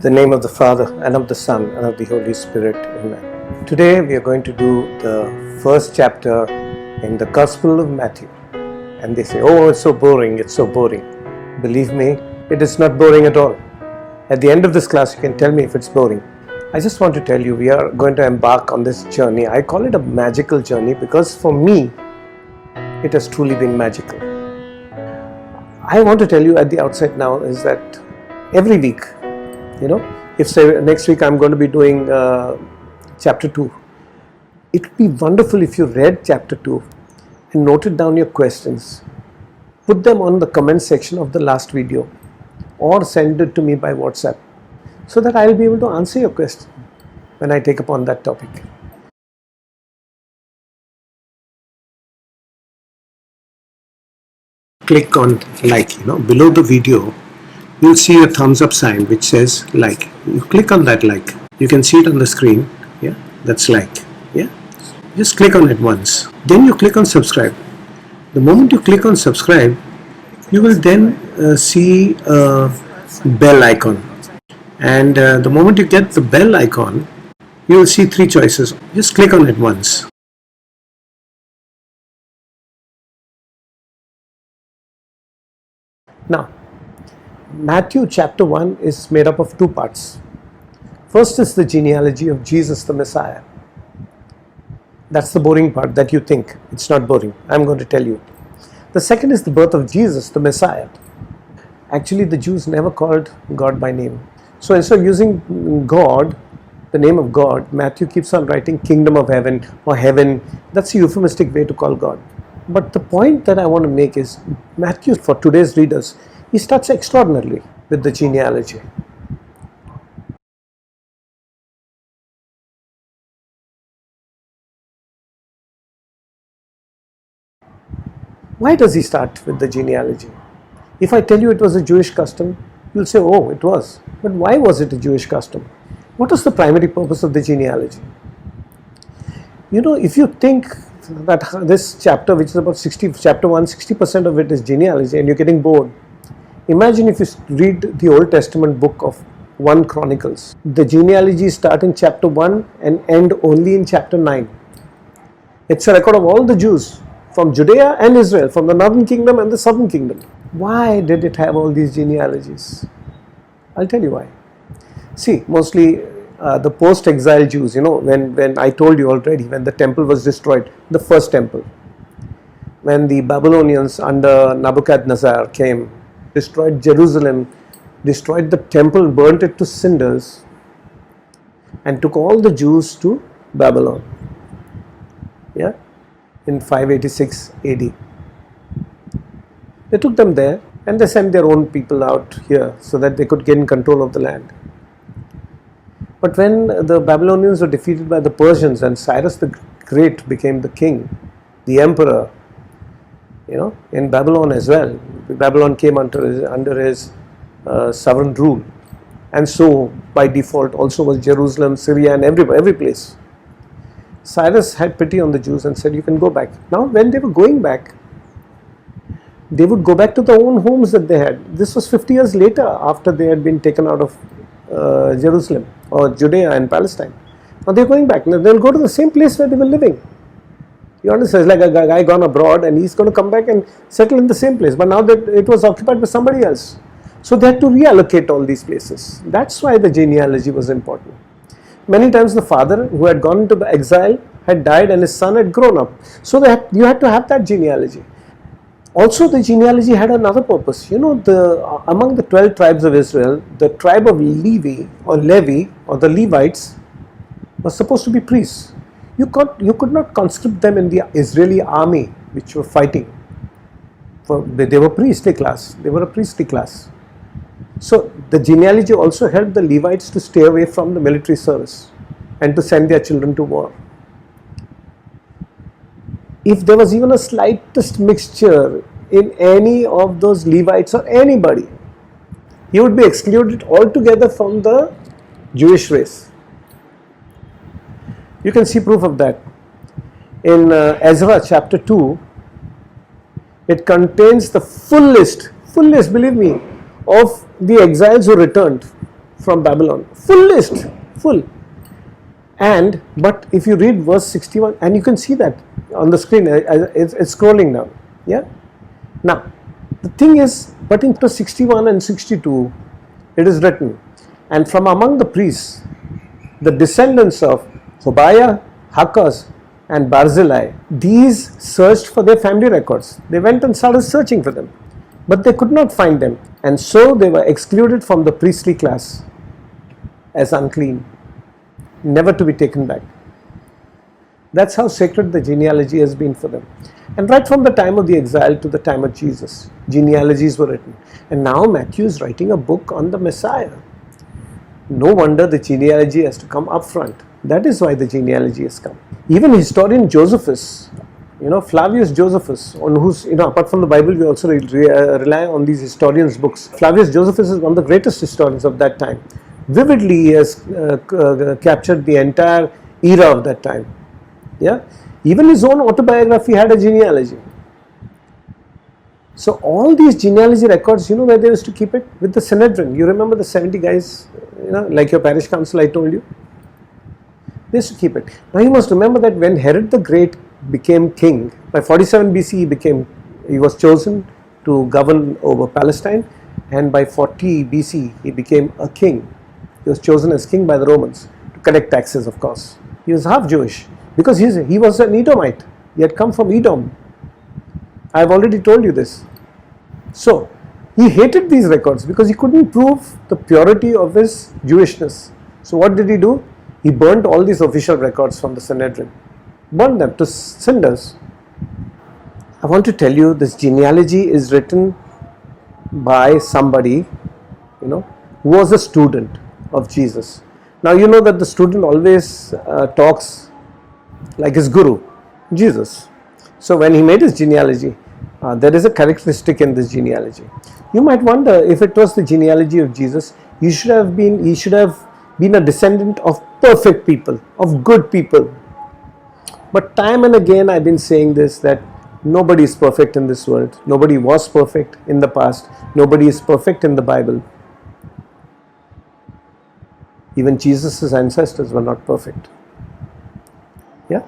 the name of the Father, and of the Son, and of the Holy Spirit. Amen. Today we are going to do the first chapter in the Gospel of Matthew. And they say, oh, it's so boring, it's so boring. Believe me, it is not boring at all. At the end of this class, you can tell me if it's boring. I just want to tell you, we are going to embark on this journey. I call it a magical journey because for me, it has truly been magical. I want to tell you at the outset now is that every week, if say next week I'm going to be doing chapter 2, it would be wonderful if you read chapter 2 and noted down your questions, put them on the comment section of the last video or send it to me by WhatsApp so that I will be able to answer your question when I take upon that topic. Click on like, below the video you'll see a thumbs up sign which says like. You click on that like. You can see it on the screen. Yeah, that's like. Yeah, just click on it once. Then you click on subscribe. The moment you click on subscribe, you will then see a bell icon. And the moment you get the bell icon, you will see 3 choices. Just click on it once. Now, Matthew chapter 1 is made up of 2 parts. First is the genealogy of Jesus the Messiah. That's the boring part that you think. It's not boring. I'm going to tell you. The second is the birth of Jesus the Messiah. Actually, the Jews never called God by name. So instead of using God, the name of God, Matthew keeps on writing kingdom of heaven or heaven. That's a euphemistic way to call God. But the point that I want to make is Matthew, for today's readers, he starts extraordinarily with the genealogy. Why does he start with the genealogy? If I tell you it was a Jewish custom, you'll say, oh, it was. But why was it a Jewish custom? What was the primary purpose of the genealogy? If you think that this chapter, which is about chapter 1, 60% of it is genealogy and you're getting bored, imagine if you read the Old Testament book of 1 Chronicles. The genealogies start in chapter 1 and end only in chapter 9. It's a record of all the Jews from Judea and Israel, from the northern kingdom and the southern kingdom. Why did it have all these genealogies? I'll tell you why. See, mostly the post-exile Jews, when I told you already, when the temple was destroyed, the first temple, when the Babylonians under Nebuchadnezzar came, destroyed Jerusalem, destroyed the temple, burnt it to cinders, and took all the Jews to Babylon. Yeah, in 586 AD. They took them there and they sent their own people out here so that they could gain control of the land. But when the Babylonians were defeated by the Persians and Cyrus the Great became the king, the emperor, in Babylon as well, Babylon came under his sovereign rule, and so by default also was Jerusalem, Syria, and every place. Cyrus had pity on the Jews and said, you can go back. Now when they were going back, they would go back to their own homes that they had. This was 50 years later after they had been taken out of Jerusalem or Judea and Palestine. Now they're going back. Now they'll go to the same place where they were living. You understand? It's like a guy gone abroad and he's going to come back and settle in the same place. But now that it was occupied by somebody else. So they had to reallocate all these places. That's why the genealogy was important. Many times the father who had gone into the exile had died and his son had grown up. So you had to have that genealogy. Also, the genealogy had another purpose. Among the 12 tribes of Israel, the tribe of Levi or the Levites was supposed to be priests. You could not conscript them in the Israeli army which were fighting. They were priestly class. They were a priestly class. So the genealogy also helped the Levites to stay away from the military service and to send their children to war. If there was even a slightest mixture in any of those Levites or anybody, he would be excluded altogether from the Jewish race. You can see proof of that. In Ezra chapter 2, it contains the full list, believe me, of the exiles who returned from Babylon. Full list, full. But if you read verse 61, and you can see that on the screen, it's scrolling now. Yeah. Now, the thing is, but in verse 61 and 62, it is written, and from among the priests, the descendants of Hobaiah, Hakaz, and Barzillai, these searched for their family records. They went and started searching for them, but they could not find them, and so they were excluded from the priestly class as unclean, never to be taken back. That's how sacred the genealogy has been for them. And right from the time of the exile to the time of Jesus, genealogies were written. And now Matthew is writing a book on the Messiah. No wonder the genealogy has to come up front. That is why the genealogy has come. Even historian Josephus, Flavius Josephus, on whose, apart from the Bible, we also rely on these historians' books. Flavius Josephus is one of the greatest historians of that time. Vividly, he has captured the entire era of that time. Yeah, even his own autobiography had a genealogy. So all these genealogy records, where they used to keep it? With the Sanhedrin. You remember the 70 guys, like your parish council I told you? They used to keep it. Now you must remember that when Herod the Great became king, by 47 BC he was chosen to govern over Palestine, and by 40 BC he became a king. He was chosen as king by the Romans to collect taxes, of course. He was half Jewish because he was an Edomite. He had come from Edom. I have already told you this. So he hated these records because he couldn't prove the purity of his Jewishness. So what did he do? He burnt all these official records from the Sanhedrin. Burned them to cinders. I want to tell you, this genealogy is written by somebody, who was a student of Jesus. Now you know that the student always talks like his guru, Jesus. So when he made his genealogy, there is a characteristic in this genealogy. You might wonder, if it was the genealogy of Jesus, he should have been a descendant of perfect people, of good people. But time and again I've been saying this, that nobody is perfect in this world. Nobody was perfect in the past. Nobody is perfect in the Bible. Even Jesus' ancestors were not perfect. Yeah?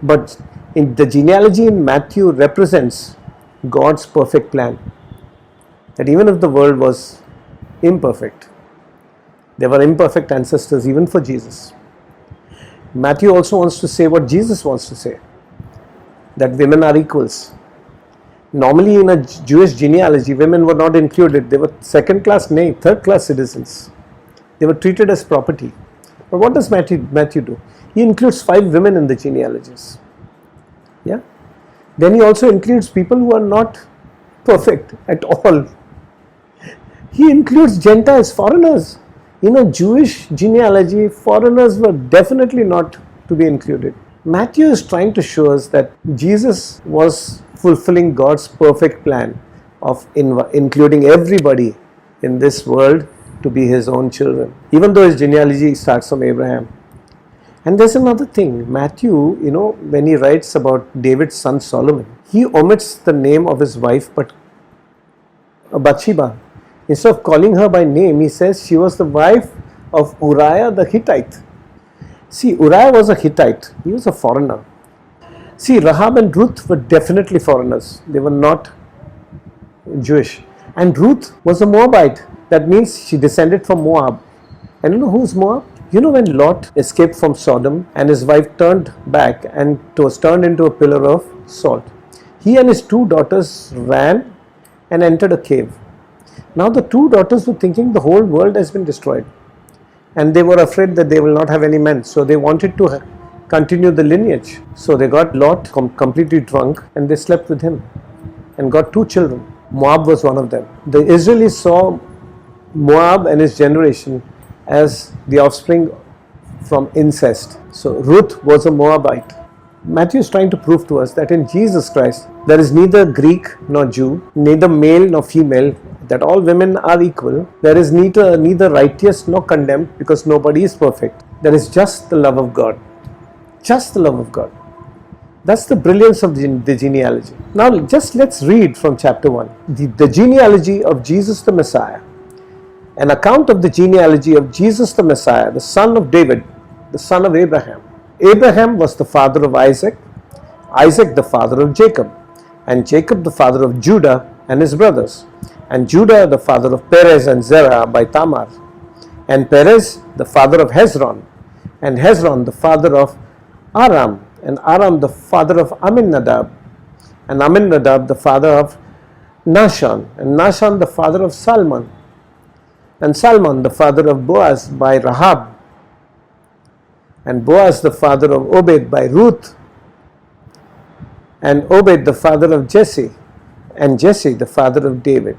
But the genealogy in Matthew represents God's perfect plan. That even if the world was imperfect, there were imperfect ancestors even for Jesus. Matthew also wants to say what Jesus wants to say, that women are equals. Normally in a Jewish genealogy, women were not included. They were second class, third class citizens. They were treated as property. But what does Matthew do? He includes 5 women in the genealogies. Yeah. Then he also includes people who are not perfect at all. He includes Gentiles, foreigners. In a Jewish genealogy, foreigners were definitely not to be included. Matthew is trying to show us that Jesus was fulfilling God's perfect plan of including everybody in this world to be his own children, even though his genealogy starts from Abraham. And there's another thing. Matthew, when he writes about David's son Solomon, he omits the name of his wife, but Bathsheba. Instead of calling her by name, he says she was the wife of Uriah the Hittite. See, Uriah was a Hittite. He was a foreigner. See, Rahab and Ruth were definitely foreigners. They were not Jewish. And Ruth was a Moabite. That means she descended from Moab. And you know who's Moab? You know when Lot escaped from Sodom and his wife turned back and was turned into a pillar of salt. He and his 2 daughters ran and entered a cave. Now the 2 daughters were thinking the whole world has been destroyed. And they were afraid that they will not have any men. So they wanted to continue the lineage. So they got Lot completely drunk and they slept with him and got 2 children. Moab was one of them. The Israelis saw Moab and his generation as the offspring from incest. So Ruth was a Moabite. Matthew is trying to prove to us that in Jesus Christ there is neither Greek nor Jew, neither male nor female, that all women are equal. There is neither righteous nor condemned, because nobody is perfect. There is just the love of God. Just the love of God. That's the brilliance of the genealogy. Now just let's read from chapter 1. The genealogy of Jesus the Messiah. an account of the genealogy of Jesus the Messiah, the son of David, the son of Abraham. Abraham was the father of Isaac, Isaac the father of Jacob, and Jacob the father of Judah and his brothers, and Judah the father of Perez and Zerah by Tamar, and Perez the father of Hezron, and Hezron the father of Aram, and Aram the father of Aminadab, and Aminadab the father of Nahshon, and Nahshon the father of Salmon, and Salmon the father of Boaz by Rahab, and Boaz the father of Obed by Ruth, and Obed the father of Jesse, and Jesse the father of David.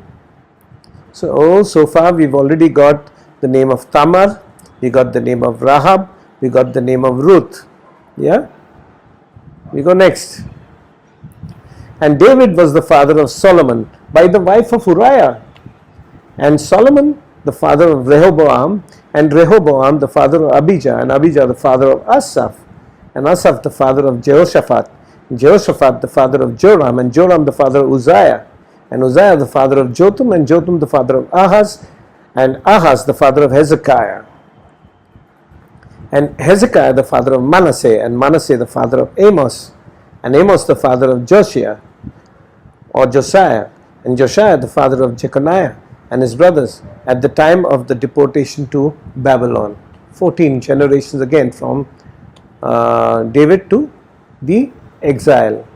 So far we've already got the name of Tamar, we got the name of Rahab, we got the name of Ruth. Yeah? We go next. And David was the father of Solomon by the wife of Uriah, and Solomon the father of Rehoboam, and Rehoboam the father of Abijah, and Abijah the father of Asaph, and Asaph the father of Jehoshaphat, and Jehoshaphat the father of Joram, and Joram the father of Uzziah, and Uzziah the father of Jotham, and Jotham the father of Ahaz, and Ahaz the father of Hezekiah, and Hezekiah the father of Manasseh, and Manasseh the father of Amos, and Amos the father of Josiah, or Josiah, and Josiah the father of Jeconiah and his brothers at the time of the deportation to Babylon. 14 generations again from David to the exile.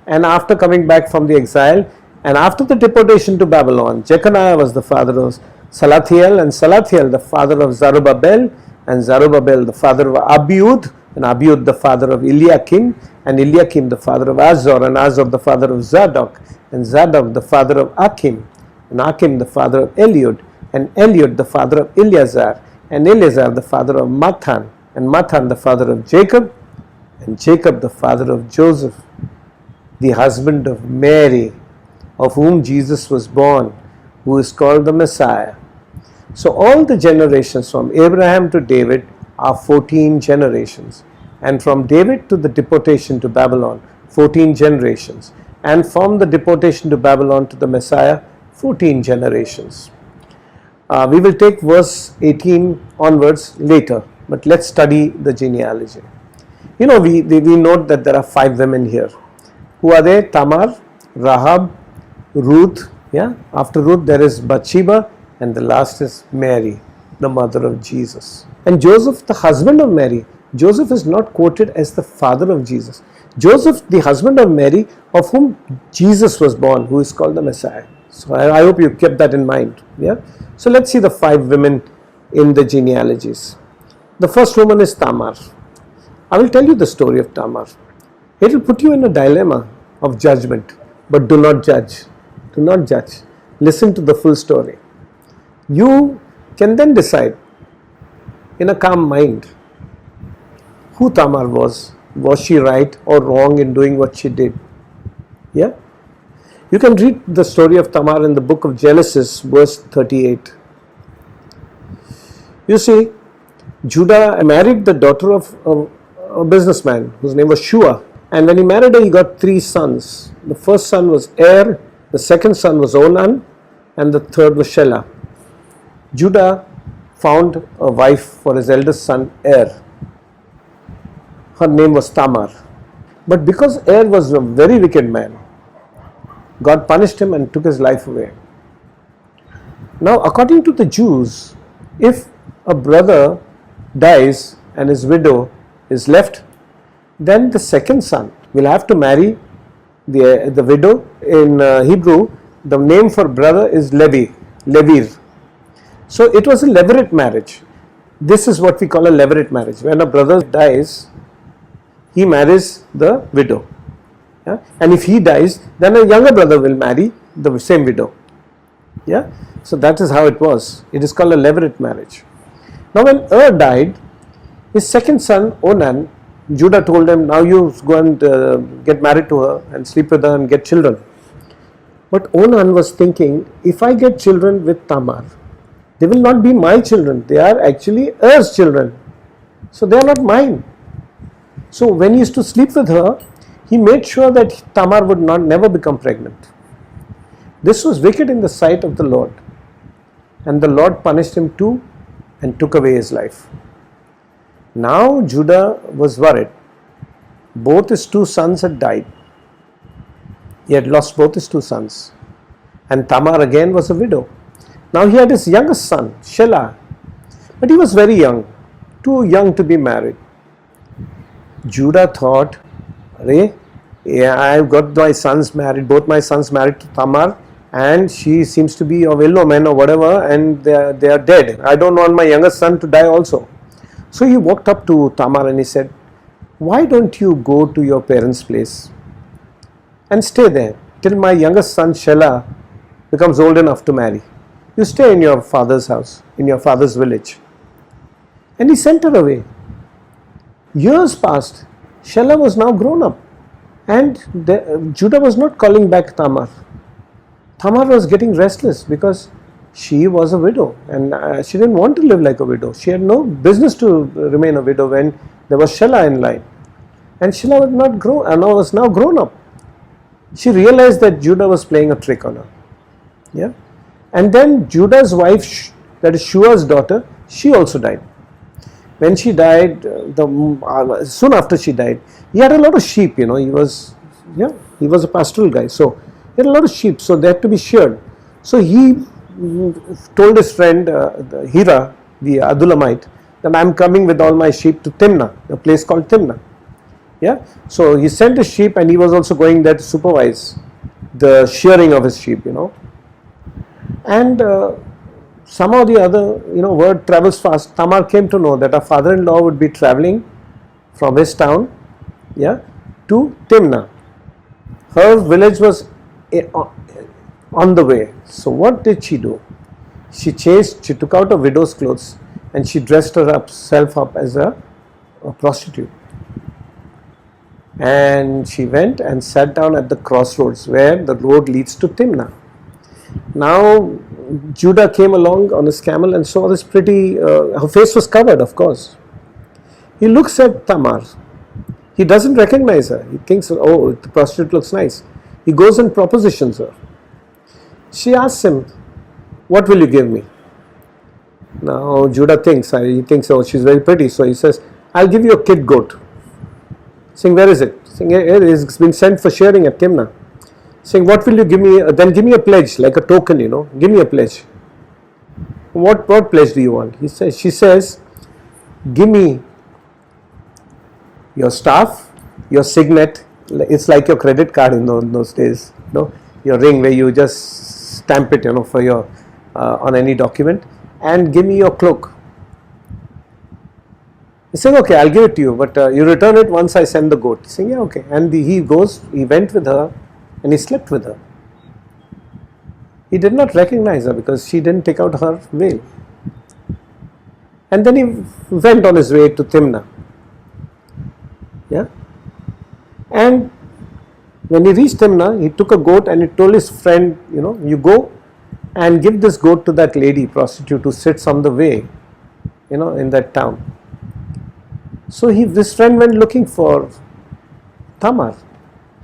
And after coming back from the exile, and after the deportation to Babylon, Jeconiah was the father of Salathiel, and Salathiel the father of Zerubbabel, and Zerubbabel the father of Abiud, and Abiud the father of Eliakim, and Eliakim the father of Azor, and Azor the father of Zadok, and Zadok the father of Akim, and Akim the father of Eliud, and Eliud the father of Eleazar, and Eleazar the father of Mathan, and Mathan the father of Jacob, and Jacob the father of Joseph, the husband of Mary, of whom Jesus was born, who is called the Messiah. So all the generations from Abraham to David are 14 generations, and from David to the deportation to Babylon, 14 generations, and from the deportation to Babylon to the Messiah, 14 generations. We will take verse 18 onwards later, but let's study the genealogy. You know, we note that there are 5 women here. Who are they? Tamar, Rahab, Ruth. Yeah. After Ruth there is Bathsheba, and the last is Mary, the mother of Jesus. And Joseph, the husband of Mary. Joseph is not quoted as the father of Jesus. Joseph, the husband of Mary, of whom Jesus was born, who is called the Messiah. So I hope you kept that in mind. Yeah. So let's see the 5 women in the genealogies. The first woman is Tamar. I will tell you the story of Tamar. It will put you in a dilemma of judgment, but do not judge. Do not judge. Listen to the full story. You can then decide in a calm mind who Tamar was. Was she right or wrong in doing what she did? Yeah? You can read the story of Tamar in the book of Genesis, verse 38. You see, Judah married the daughter of a businessman whose name was Shua. And when he married her, he got 3 sons. The first son was Er, the second son was Onan, and the third was Shelah. Judah found a wife for his eldest son Er. Her name was Tamar. But because Er was a very wicked man, God punished him and took his life away. Now, according to the Jews, if a brother dies and his widow is left, then the second son will have to marry the widow. In Hebrew, the name for brother is Levi, Levir. So it was a levirate marriage. This is what we call a levirate marriage. When a brother dies, he marries the widow. Yeah? And if he dies, then a younger brother will marry the same widow. Yeah? So that is how it was. It is called a levirate marriage. Now when died, his second son Onan, Judah told him, now you go and get married to her and sleep with her and get children. But Onan was thinking, if I get children with Tamar, they will not be my children. They are actually Er's children. So they are not mine. So when he used to sleep with her, he made sure that Tamar would never become pregnant. This was wicked in the sight of the Lord. and the Lord punished him too and took away his life. Now Judah was worried. Both his two sons had died. He had lost both his two sons. And Tamar again was a widow. Now he had his youngest son, Shelah, but he was very young, too young to be married. Judah thought, I've got my sons married, both my sons married to Tamar, and she seems to be of ill omen or whatever, and they are dead. I don't want my youngest son to die also. So he walked up to Tamar and he said, why don't you go to your parents' place and stay there till my youngest son Shelah becomes old enough to marry? You stay in your father's house, in your father's village. And he sent her away. Years passed. Shelah was now grown up. And Judah was not calling back Tamar. Tamar was getting restless because she was a widow and she didn't want to live like a widow. She had no business to remain a widow when there was Shelah in line. And Shelah was now grown up. She realized that Judah was playing a trick on her. Yeah. And then Judah's wife, that is Shua's daughter, she also died. When she died, soon after she died, he had a lot of sheep, he was a pastoral guy. So he had a lot of sheep, so they had to be sheared. So he told his friend Hira, the Adullamite, that I'm coming with all my sheep to Timnah, a place called Timnah. Yeah. So he sent his sheep and he was also going there to supervise the shearing of his sheep, And somehow the other, word travels fast. Tamar came to know that her father-in-law would be traveling from his town, to Timnah. Her village was on the way. So what did she do? She took out her widow's clothes and she dressed herself up as a prostitute. And she went and sat down at the crossroads where the road leads to Timnah. Now Judah came along on his camel and saw this pretty, her face was covered, of course. He looks at Tamar. He doesn't recognize her. He thinks, oh, the prostitute looks nice. He goes and propositions her. She asks him, what will you give me? Now Judah thinks, oh, she's very pretty. So he says, I'll give you a kid goat. Saying, where is it? Saying, it's been sent for shearing at Timnah. Saying, what will you give me? Then give me a pledge, like a token, give me a pledge. What pledge do you want? She says, give me your staff, your signet. It's like your credit card in those days, your ring where you just stamp it, for your on any document, and give me your cloak. He said, okay, I'll give it to you, but you return it once I send the goat. He said, yeah, okay. And he went with her and he slept with her. He did not recognize her because she didn't take out her veil. And then he went on his way to Timnah. Yeah. And when he reached Timnah, he took a goat and he told his friend, you go and give this goat to that lady prostitute who sits on the way, in that town. So this friend went looking for Tamar.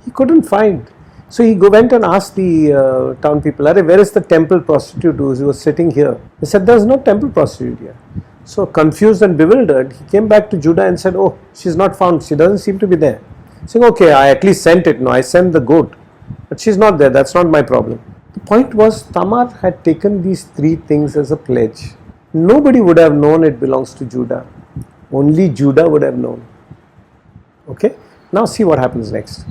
He couldn't find. So he went and asked the town people, where is the temple prostitute who was sitting here? They said, there's no temple prostitute here. So confused and bewildered, he came back to Judah and said, oh, she's not found. She doesn't seem to be there. Saying, okay, I at least sent it. No, I sent the goat. But she's not there. That's not my problem. The point was, Tamar had taken these three things as a pledge. Nobody would have known it belongs to Judah. Only Judah would have known. Okay? Now see what happens next.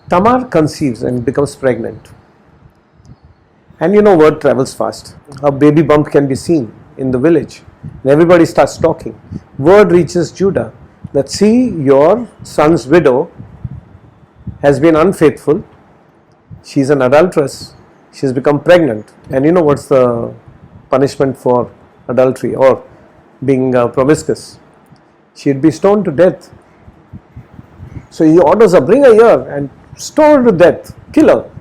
Tamar conceives and becomes pregnant. And word travels fast. A baby bump can be seen in the village. And everybody starts talking. Word reaches Judah that, see, your son's widow has been unfaithful. She's an adulteress. She's become pregnant. And what's the punishment for adultery or being promiscuous? She'd be stoned to death. So he orders her, bring her here and stone her to death, kill her.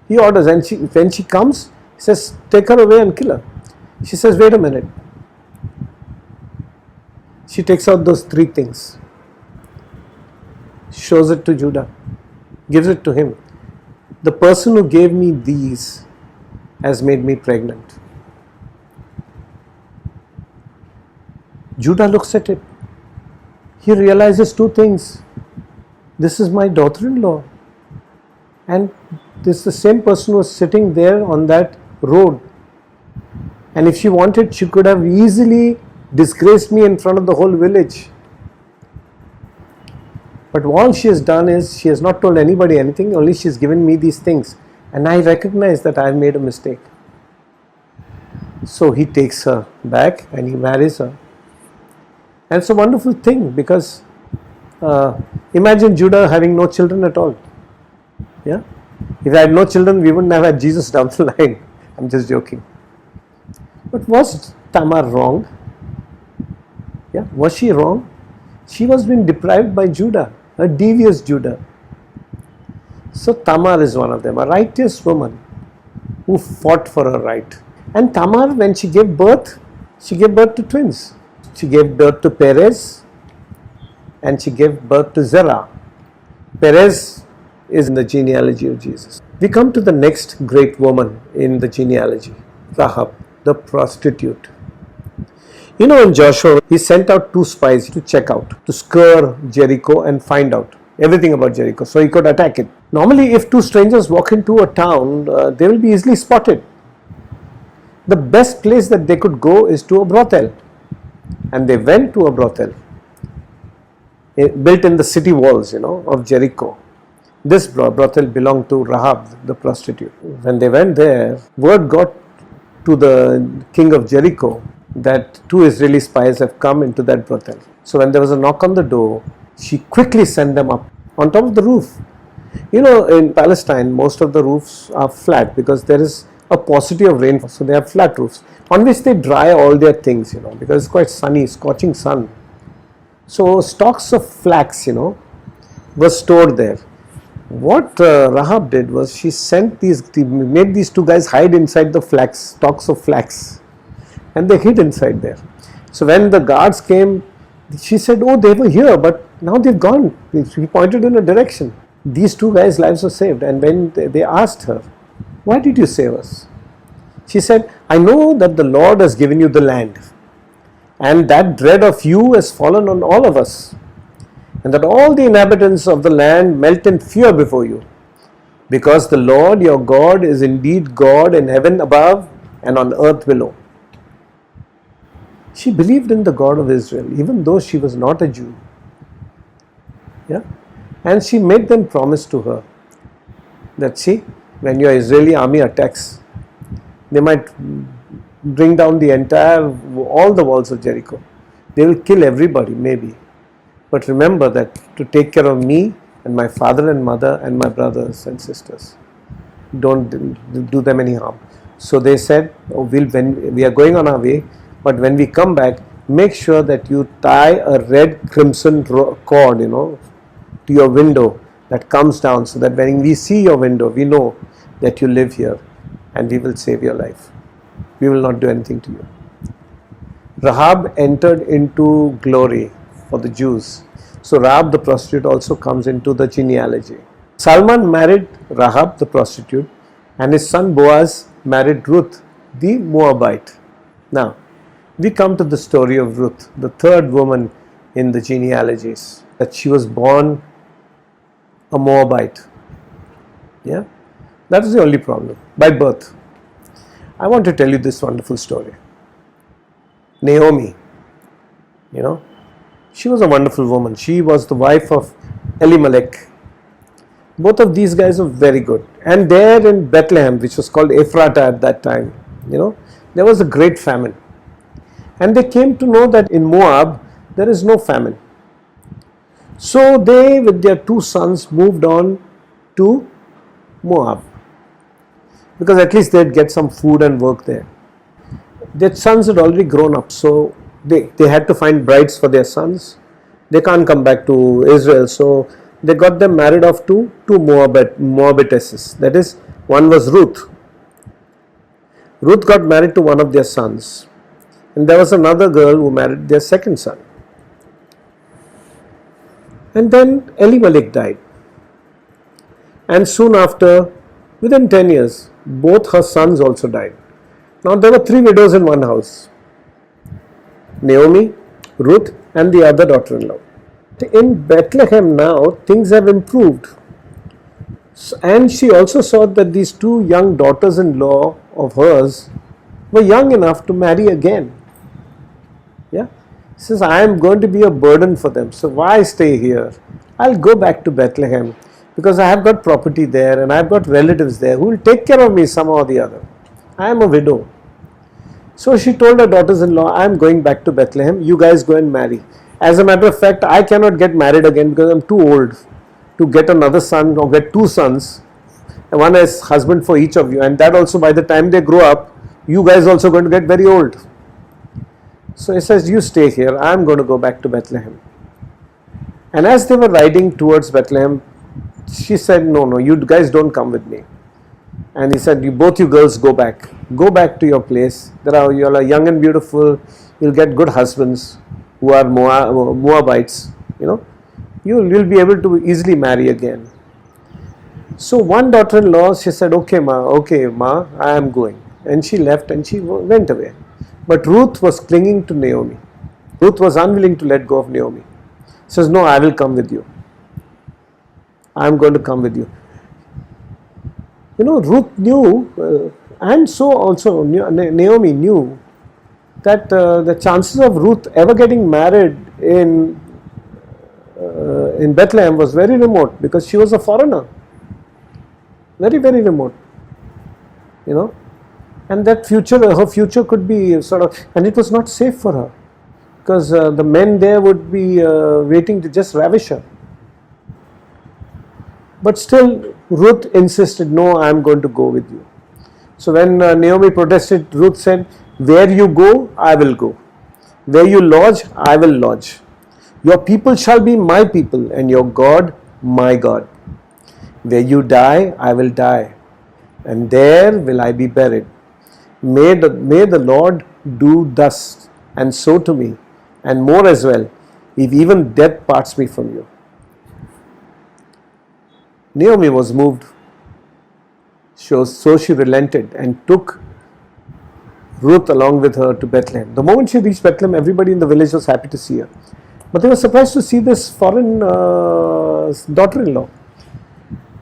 He orders, and when she comes, he says, take her away and kill her. She says, wait a minute. She takes out those three things, shows it to Judah, gives it to him. The person who gave me these has made me pregnant. Judah looks at it. He realizes two things. This is my daughter-in-law, and this is the same person who was sitting there on that road. And if she wanted, she could have easily disgraced me in front of the whole village. But all she has done is she has not told anybody anything, only she has given me these things. And I recognize that I have made a mistake. So he takes her back and he marries her. And it's a wonderful thing because imagine Judah having no children at all. Yeah? If I had no children, we wouldn't have had Jesus down the line. I'm just joking. But was Tamar wrong? Yeah? Was she wrong? She was being deprived by Judah, a devious Judah. So Tamar is one of them, a righteous woman who fought for her right. And Tamar, when she gave birth to twins. She gave birth to Perez and she gave birth to Zerah. Perez is in the genealogy of Jesus. We come to the next great woman in the genealogy, Rahab, the prostitute. You know, in Joshua, he sent out 2 spies to check out, to scare Jericho and find out everything about Jericho so he could attack it. Normally, if 2 strangers walk into a town, they will be easily spotted. The best place that they could go is to a brothel. And they went to a brothel built in the city walls, of Jericho. This brothel belonged to Rahab, the prostitute. When they went there, word got to the king of Jericho that 2 Israeli spies have come into that brothel. So when there was a knock on the door, she quickly sent them up on top of the roof. In Palestine, most of the roofs are flat because there is a paucity of rainfall, so they have flat roofs on which they dry all their things, because it's quite sunny, scorching sun. So stalks of flax, were stored there. What Rahab did was she made these 2 guys hide inside the stalks of flax, and they hid inside there. So when the guards came, she said, "Oh, they were here, but now they've gone." He pointed in a direction. These 2 guys' lives were saved, and when they asked her, "Why did you save us?" She said, "I know that the Lord has given you the land, and that dread of you has fallen on all of us, and that all the inhabitants of the land melt in fear before you, because the Lord your God is indeed God in heaven above and on earth below." She believed in the God of Israel, even though she was not a Jew. Yeah? And she made them promise to her that, see, when your Israeli army attacks, they might bring down all the walls of Jericho. They will kill everybody, maybe. But remember that to take care of me and my father and mother and my brothers and sisters. Don't do them any harm. So they said, when we are going on our way, but when we come back, make sure that you tie a red crimson cord, to your window that comes down, so that when we see your window, we know that you live here and we will save your life. We will not do anything to you. Rahab entered into glory for the Jews. So Rahab the prostitute also comes into the genealogy. Salman married Rahab the prostitute, and his son Boaz married Ruth the Moabite. Now, we come to the story of Ruth, the 3rd woman in the genealogies, that she was born a Moabite. Yeah, that is the only problem, by birth. I want to tell you this wonderful story. Naomi, she was a wonderful woman. She was the wife of Elimelech. Both of these guys were very good. And there in Bethlehem, which was called Ephrata at that time, there was a great famine. And they came to know that in Moab, there is no famine. So they, with their 2 sons, moved on to Moab, because at least they'd get some food and work there. Their sons had already grown up, so they had to find brides for their sons. They can't come back to Israel, so they got them married off to 2 Moabitesses. That is, one was Ruth. Ruth got married to one of their sons, and there was another girl who married their 2nd son. And then Elimelech died, and soon after, within 10 years, both her sons also died. Now there were 3 widows in one house: Naomi, Ruth and the other daughter-in-law. In Bethlehem now, things have improved. And she also saw that these two young daughters-in-law of hers were young enough to marry again. Yeah, he says, I am going to be a burden for them. So why stay here? I'll go back to Bethlehem because I have got property there and I've got relatives there who will take care of me somehow or the other. I am a widow. So she told her daughters-in-law, I am going back to Bethlehem. You guys go and marry. As a matter of fact, I cannot get married again because I'm too old to get another son or get two sons. One as husband for each of you. And that also, by the time they grow up, you guys also going to get very old. So he says, you stay here. I'm going to go back to Bethlehem. And as they were riding towards Bethlehem, she said, no, you guys don't come with me. And he said, both you girls go back. Go back to your place. You are young and beautiful. You'll get good husbands who are Moabites. You'll be able to easily marry again. So one daughter-in-law, she said, okay ma, I am going. And she left and she went away. But Ruth was clinging to Naomi. Ruth was unwilling to let go of Naomi. She says, no, I will come with you. I am going to come with you. Ruth knew, and so also Naomi knew that the chances of Ruth ever getting married in Bethlehem was very remote because she was a foreigner. Very, very remote. And that her future could be and it was not safe for her because the men there would be waiting to just ravish her. But still, Ruth insisted, no, I am going to go with you. So when Naomi protested, Ruth said, where you go, I will go. Where you lodge, I will lodge. Your people shall be my people and your God, my God. Where you die, I will die. And there will I be buried. May the Lord do thus and so to me, and more as well, if even death parts me from you. Naomi was moved, so she relented and took Ruth along with her to Bethlehem. The moment she reached Bethlehem, everybody in the village was happy to see her. But they were surprised to see this foreign daughter-in-law.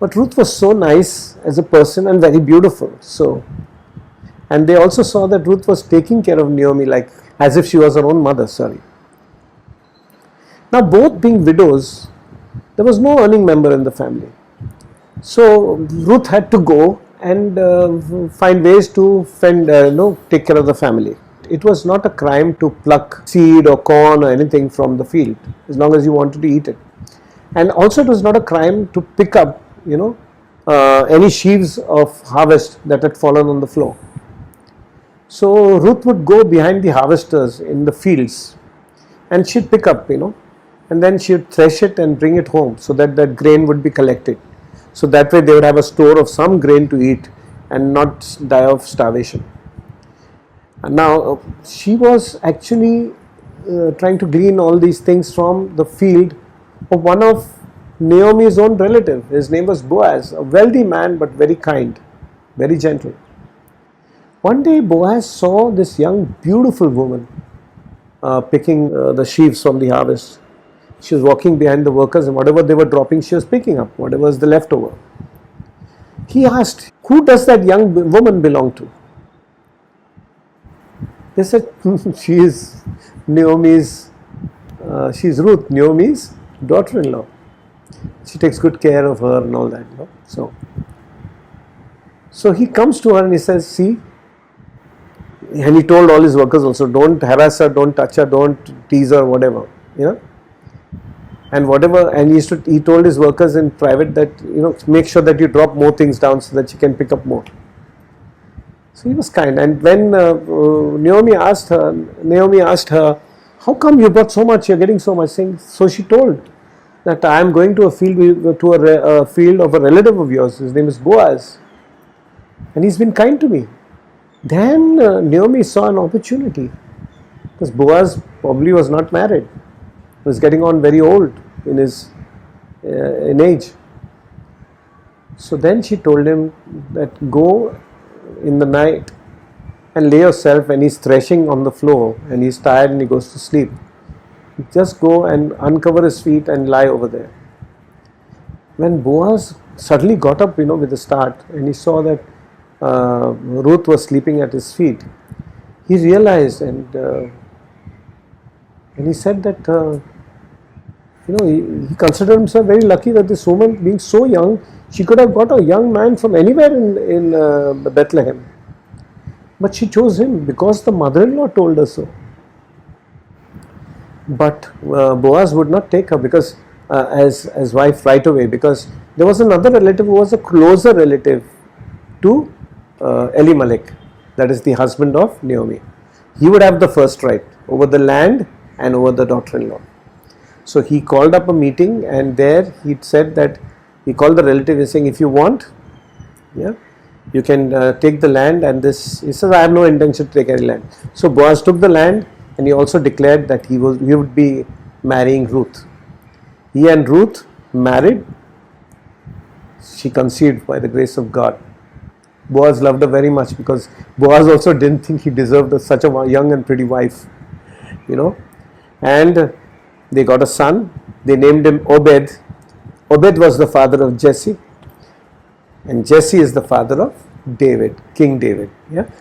But Ruth was so nice as a person and very beautiful. And they also saw that Ruth was taking care of Naomi as if she was her own mother. Now, both being widows, there was no earning member in the family. So Ruth had to go and find ways to take care of the family. It was not a crime to pluck seed or corn or anything from the field as long as you wanted to eat it. And also it was not a crime to pick up, any sheaves of harvest that had fallen on the floor. So Ruth would go behind the harvesters in the fields and she'd pick up, and then she'd thresh it and bring it home so that that grain would be collected. So that way they would have a store of some grain to eat and not die of starvation. And now she was actually trying to glean all these things from the field of one of Naomi's own relative. His name was Boaz, a wealthy man but very kind, very gentle. One day Boaz saw this young beautiful woman picking the sheaves from the harvest. She was walking behind the workers and whatever they were dropping she was picking up, whatever was the leftover. He asked, who does that young woman belong to? They said, she is Naomi's, she's Ruth, Naomi's daughter-in-law. She takes good care of her and all that. So he comes to her and he says, see, and he told all his workers also, don't harass her, don't touch her, don't tease her, whatever, and whatever, and he told his workers in private that, make sure that you drop more things down so that she can pick up more. So he was kind. And when Naomi asked her, how come you got so much, you're getting so much? So she told that I am going to a field of a relative of yours, his name is Boaz, and he's been kind to me. Then Naomi saw an opportunity because Boaz probably was not married. He was getting on very old in age. So then she told him that go in the night and lay yourself when he's threshing on the floor and he's tired and he goes to sleep. just go and uncover his feet and lie over there. When Boaz suddenly got up, with a start, and he saw that Ruth was sleeping at his feet, he realized and he said that he considered himself very lucky that this woman, being so young, she could have got a young man from anywhere in Bethlehem, but she chose him because the mother-in-law told her so. But Boaz would not take her because as wife right away, because there was another relative who was a closer relative to Elimelech, that is the husband of Naomi. He would have the first right over the land and over the daughter-in-law. So he called up a meeting, and there he said that he called the relative and saying, if you want, you can take the land, and this, he says, I have no intention to take any land. So Boaz took the land, and he also declared that he would be marrying Ruth. He and Ruth married. She conceived by the grace of God. Boaz loved her very much because Boaz also didn't think he deserved such a young and pretty wife, and they got a son. They named him Obed. Obed was the father of Jesse, and Jesse is the father of David, King David.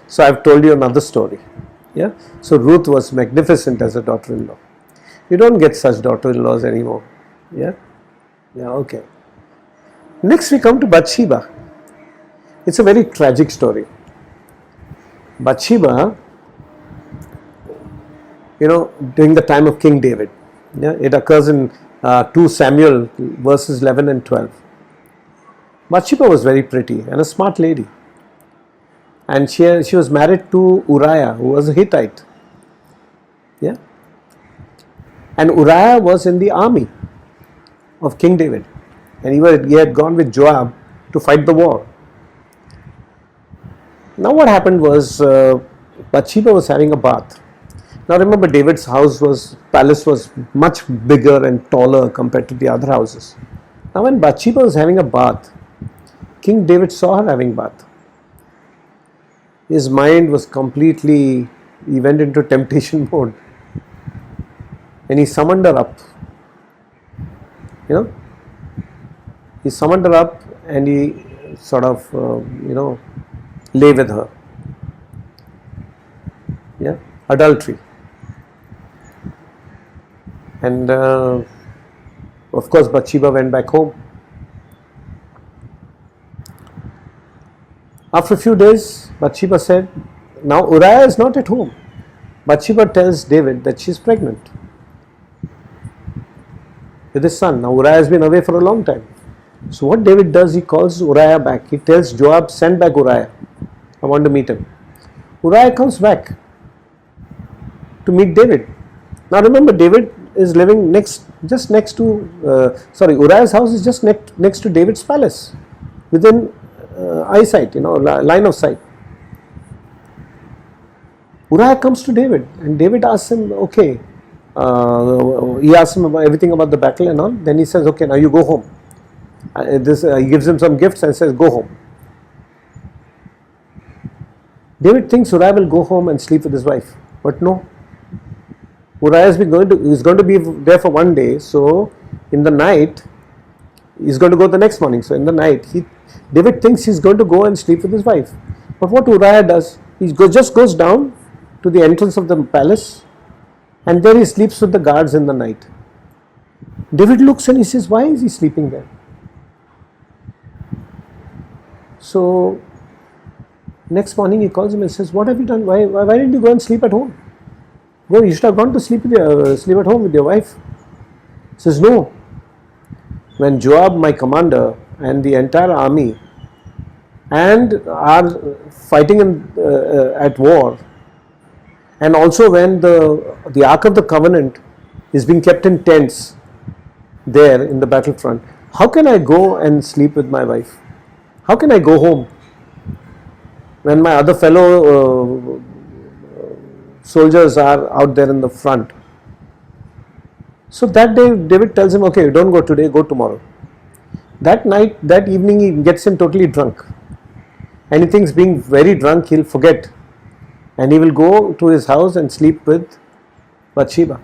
So I've told you another story. So Ruth was magnificent as a daughter-in-law. You don't get such daughter-in-laws anymore. Okay. Next we come to Bathsheba. It's a very tragic story. Bathsheba, during the time of King David. It occurs in 2 Samuel verses 11 and 12. Bathsheba was very pretty and a smart lady. And she was married to Uriah, who was a Hittite. And Uriah was in the army of King David. And he had gone with Joab to fight the war. Now what happened was Bathsheba was having a bath. Now remember, David's palace was much bigger and taller compared to the other houses. Now when Bathsheba was having a bath, King David saw her having bath. His mind was he went into temptation mode. And he summoned her up. He summoned her up and he sort of, lay with her. Adultery. And of course Bathsheba went back home. After a few days, Bathsheba said, now Uriah is not at home. Bathsheba tells David that she is pregnant with his son. Now Uriah has been away for a long time. So what David does, he calls Uriah back. He tells Joab, send back Uriah. I want to meet him. Uriah comes back to meet David. Now remember, David is living Uriah's house is just next to David's palace, within eyesight, line of sight. Uriah comes to David, and David asks him, he asks him everything about the battle and all. Then he says, okay, now you go home. He gives him some gifts and says, go home. David thinks Uriah will go home and sleep with his wife, but no. Uriah is going to be there for one day, so in the night, he's going to go the next morning. So in the night, David thinks he's going to go and sleep with his wife. But what Uriah does, he just goes down to the entrance of the palace, and there he sleeps with the guards in the night. David looks and he says, why is he sleeping there? So next morning he calls him and says, what have you done? Why didn't you go and sleep at home? You should have gone to sleep at home with your wife. He says, no. When Joab, my commander, and the entire army and are fighting at war, and also when the Ark of the Covenant is being kept in tents there in the battlefront, how can I go and sleep with my wife? How can I go home when my other fellow soldiers are out there in the front? So that day David tells him, okay, don't go today, go tomorrow. That evening he gets him totally drunk, and he thinks being very drunk he'll forget, and he will go to his house and sleep with Bathsheba.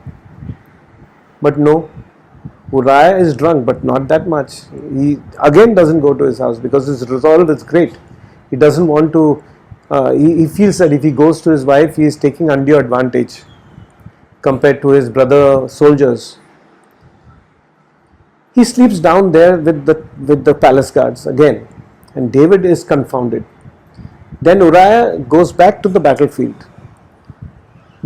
But no, Uriah is drunk, but not that much. He again doesn't go to his house because his resolve is great. He doesn't want to, he feels that if he goes to his wife, he is taking undue advantage compared to his brother soldiers. He sleeps down there with the palace guards again, and David is confounded. Then Uriah goes back to the battlefield.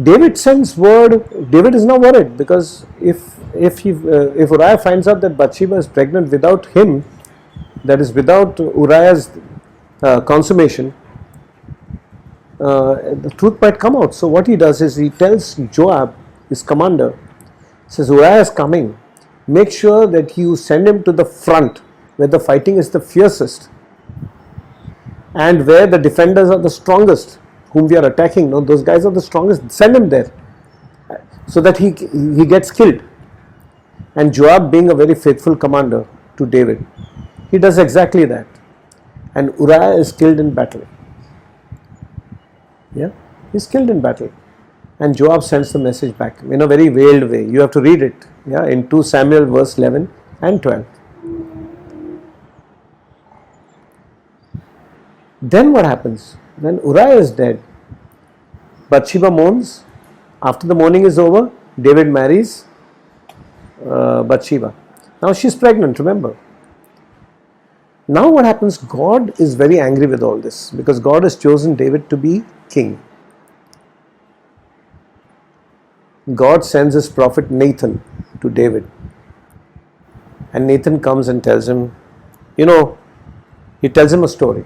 David sends word. David is now worried because if Uriah finds out that Bathsheba is pregnant without him, that is without Uriah's consummation, the truth might come out. So what he does is he tells Joab, his commander, says, Uriah is coming. Make sure that you send him to the front where the fighting is the fiercest and where the defenders are the strongest, whom we are attacking. No, those guys are the strongest. Send him there so that he gets killed. And Joab, being a very faithful commander to David, he does exactly that. And Uriah is killed in battle. Yeah, he's killed in battle. And Joab sends the message back in a very veiled way. You have to read it, yeah, in 2 Samuel verse 11 and 12. Then what happens? When Uriah is dead, Bathsheba mourns. After the mourning is over, David marries Bathsheba. Now she's pregnant, remember. Now what happens? God is very angry with all this because God has chosen David to be king. God sends his prophet Nathan to David. And Nathan comes and tells him, he tells him a story.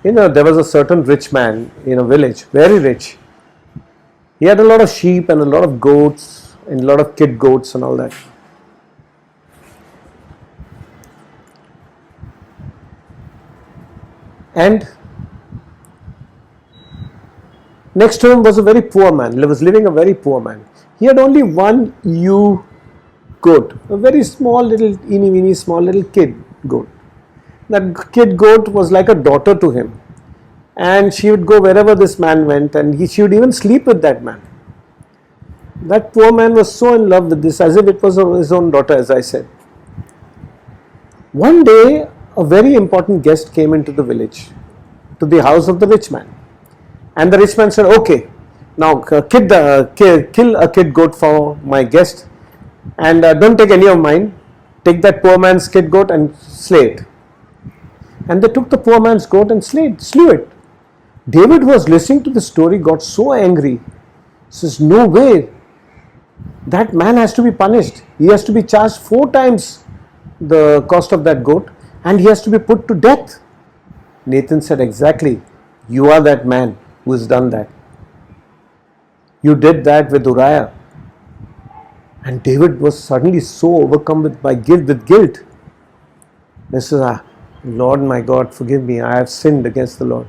There was a certain rich man in a village, very rich. He had a lot of sheep and a lot of goats and a lot of kid goats and all that. And next to him was a very poor man. He was living a very poor man. He had only one ewe goat, a very small little, eeny-weeny small little kid goat. That kid goat was like a daughter to him. And she would go wherever this man went and she would even sleep with that man. That poor man was so in love with this as if it was his own daughter, as I said. One day, a very important guest came into the village, to the house of the rich man. And the rich man said, okay, now kill a kid goat for my guest and don't take any of mine. Take that poor man's kid goat and slay it. And they took the poor man's goat and slew it. David was listening to the story, got so angry. He says, no way, that man has to be punished. He has to be charged 4 times the cost of that goat and he has to be put to death. Nathan said, exactly, you are that man who has done that. You did that with Uriah. And David was suddenly so overcome with guilt. He says, Lord my God, forgive me, I have sinned against the Lord.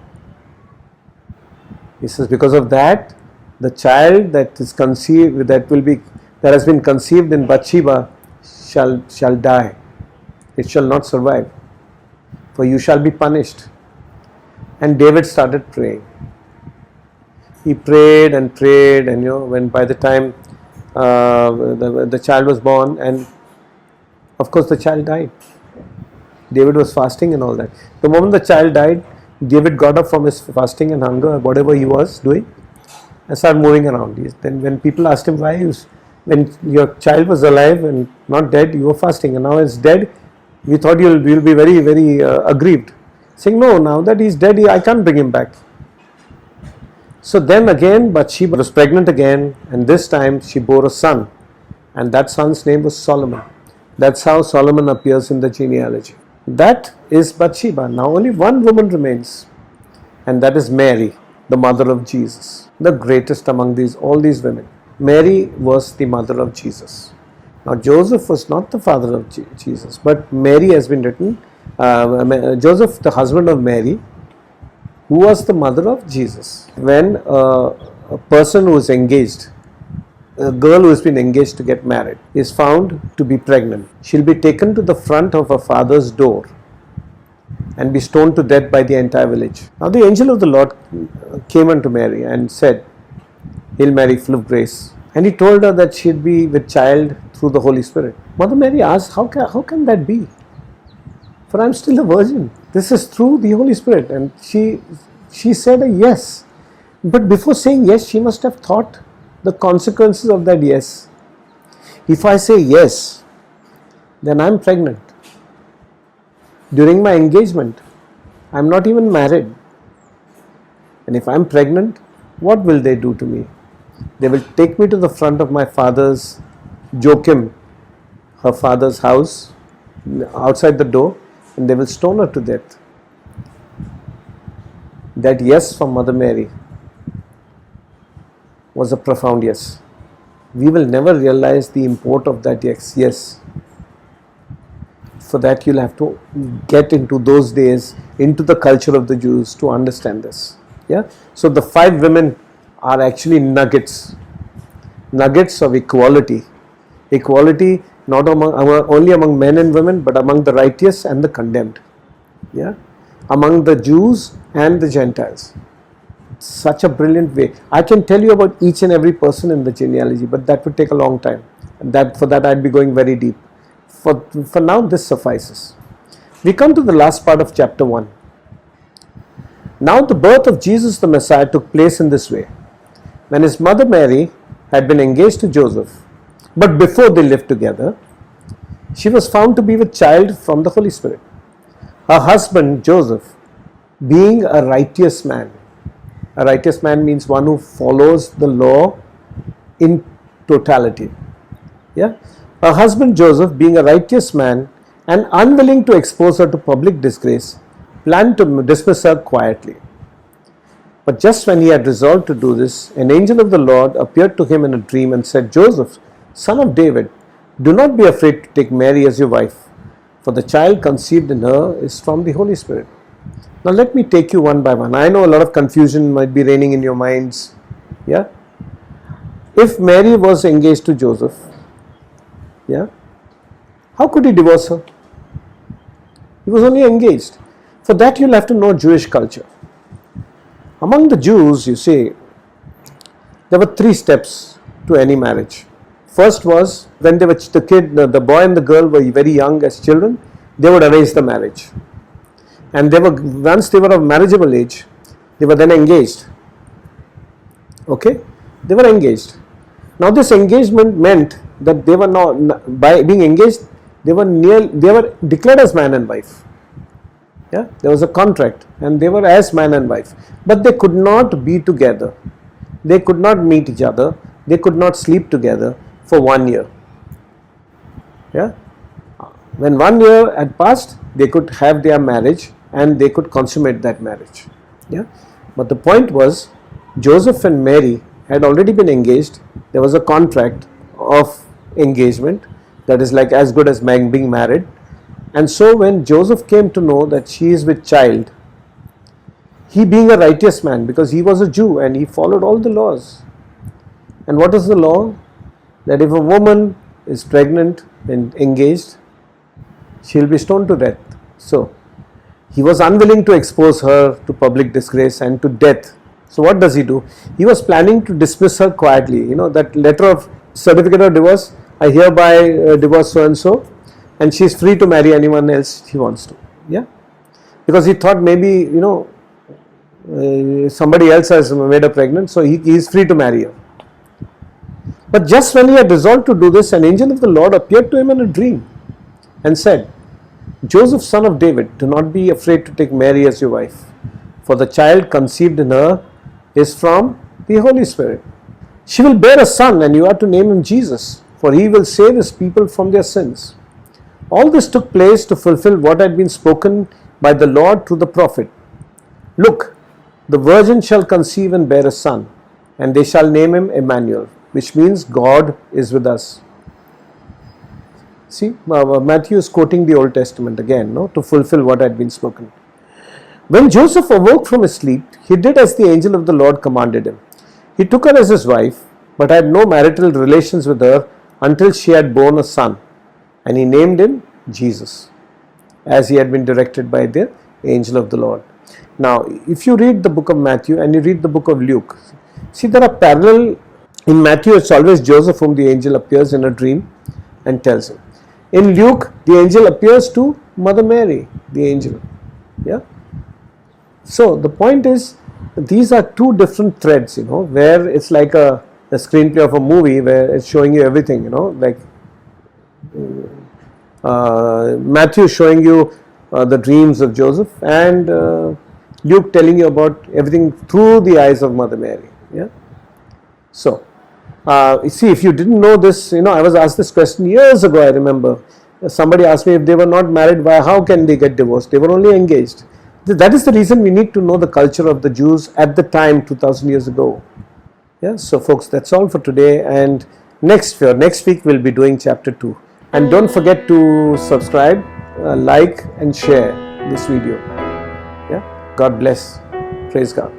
He says, because of that, the child that is conceived, that has been conceived in Bathsheba shall die. It shall not survive. For you shall be punished. And David started praying. He prayed and prayed, and when by the time the child was born, and of course the child died. David was fasting and all that. The moment the child died, David got up from his fasting and hunger, whatever he was doing, and started moving around. Then when people asked him why, when your child was alive and not dead, you were fasting, and now it's dead, we thought you'll be very, very aggrieved. Saying, no, now that he's dead, I can't bring him back. So then again, Bathsheba was pregnant again, and this time she bore a son, and that son's name was Solomon. That's how Solomon appears in the genealogy. That is Bathsheba. Now only one woman remains, and that is Mary, the mother of Jesus, the greatest among all these women. Mary was the mother of Jesus. Now Joseph was not the father of Jesus, but Mary has been written, Joseph, the husband of Mary, who was the mother of Jesus. When a person who is engaged, a girl who has been engaged to get married, is found to be pregnant, she'll be taken to the front of her father's door and be stoned to death by the entire village. Now the angel of the Lord came unto Mary and said, Hail Mary, full of grace, And he told her that she'd be with child through the Holy Spirit. Mother Mary asked, how can that be? For I'm still a virgin. This is through the Holy Spirit. And she said a yes. But before saying yes, she must have thought the consequences of that yes. If I say yes, then I'm pregnant. During my engagement, I'm not even married. And if I'm pregnant, what will they do to me? They will take me to the front of my father's, Joachim, her father's house, outside the door, and they will stone her to death. That yes from Mother Mary was a profound yes. We will never realize the import of that yes. For that you'll have to get into those days, into the culture of the Jews to understand this. Yeah. So the 5 women are actually nuggets of equality. Equality not only among men and women, but among the righteous and the condemned. Yeah. Among the Jews and the Gentiles. Such a brilliant way. I can tell you about each and every person in the genealogy, but that would take a long time. For that I'd be going very deep. For now, this suffices. We come to the last part of chapter 1. Now the birth of Jesus the Messiah took place in this way. When his mother Mary had been engaged to Joseph, but before they lived together, she was found to be with child from the Holy Spirit. Her husband Joseph, being a righteous man means one who follows the law in totality. Yeah. Her husband Joseph, being a righteous man and unwilling to expose her to public disgrace, planned to dismiss her quietly. But just when he had resolved to do this, an angel of the Lord appeared to him in a dream and said, Joseph, son of David, do not be afraid to take Mary as your wife, for the child conceived in her is from the Holy Spirit. Now let me take you one by one. I know a lot of confusion might be reigning in your minds. Yeah. If Mary was engaged to Joseph, yeah, how could he divorce her? He was only engaged. For that you'll have to know Jewish culture. Among the Jews, you see, there were 3 steps to any marriage. First was when they were the boy and the girl were very young as children, they would arrange the marriage. And once they were of marriageable age, they were then engaged. Okay? They were engaged. Now this engagement meant that they were not, by being engaged, they were declared as man and wife. Yeah, there was a contract and they were as man and wife, but they could not be together. They could not meet each other. They could not sleep together for 1 year. Yeah, when 1 year had passed, they could have their marriage and they could consummate that marriage. Yeah, but the point was, Joseph and Mary had already been engaged. There was a contract of engagement that is like as good as being married. And so when Joseph came to know that she is with child, he being a righteous man, because he was a Jew and he followed all the laws. And what is the law? That if a woman is pregnant and engaged, she will be stoned to death. So he was unwilling to expose her to public disgrace and to death. So what does he do? He was planning to dismiss her quietly. You know, that letter of certificate of divorce, I hereby divorce so and so, and she is free to marry anyone else she wants to. Yeah, because he thought maybe, somebody else has made her pregnant, so he is free to marry her. But just when he had resolved to do this, an angel of the Lord appeared to him in a dream and said, Joseph, son of David, do not be afraid to take Mary as your wife, for the child conceived in her is from the Holy Spirit. She will bear a son, and you are to name him Jesus, for he will save his people from their sins. All this took place to fulfill what had been spoken by the Lord through the prophet. Look, the virgin shall conceive and bear a son, and they shall name him Emmanuel, which means God is with us. See, Matthew is quoting the Old Testament again, to fulfill what had been spoken. When Joseph awoke from his sleep, he did as the angel of the Lord commanded him. He took her as his wife, but had no marital relations with her until she had borne a son, and he named him Jesus, as he had been directed by the angel of the Lord. Now, if you read the book of Matthew and you read the book of Luke, see, there are parallel In Matthew, it's always Joseph whom the angel appears in a dream and tells him. In Luke, the angel appears to Mother Mary, the angel. Yeah. So the point is, these are two different threads, where it's like a screenplay of a movie where it's showing you everything, like Matthew showing you the dreams of Joseph, and Luke telling you about everything through the eyes of Mother Mary. Yeah. So, you see, if you didn't know this, I was asked this question years ago. I remember somebody asked me, if they were not married, how can they get divorced? They were only engaged. That is the reason we need to know the culture of the Jews at the time, 2000 years ago. Yeah. So, folks, that's all for today. And next week we'll be doing chapter 2. And don't forget to subscribe, like, and share this video. Yeah. God bless. Praise God.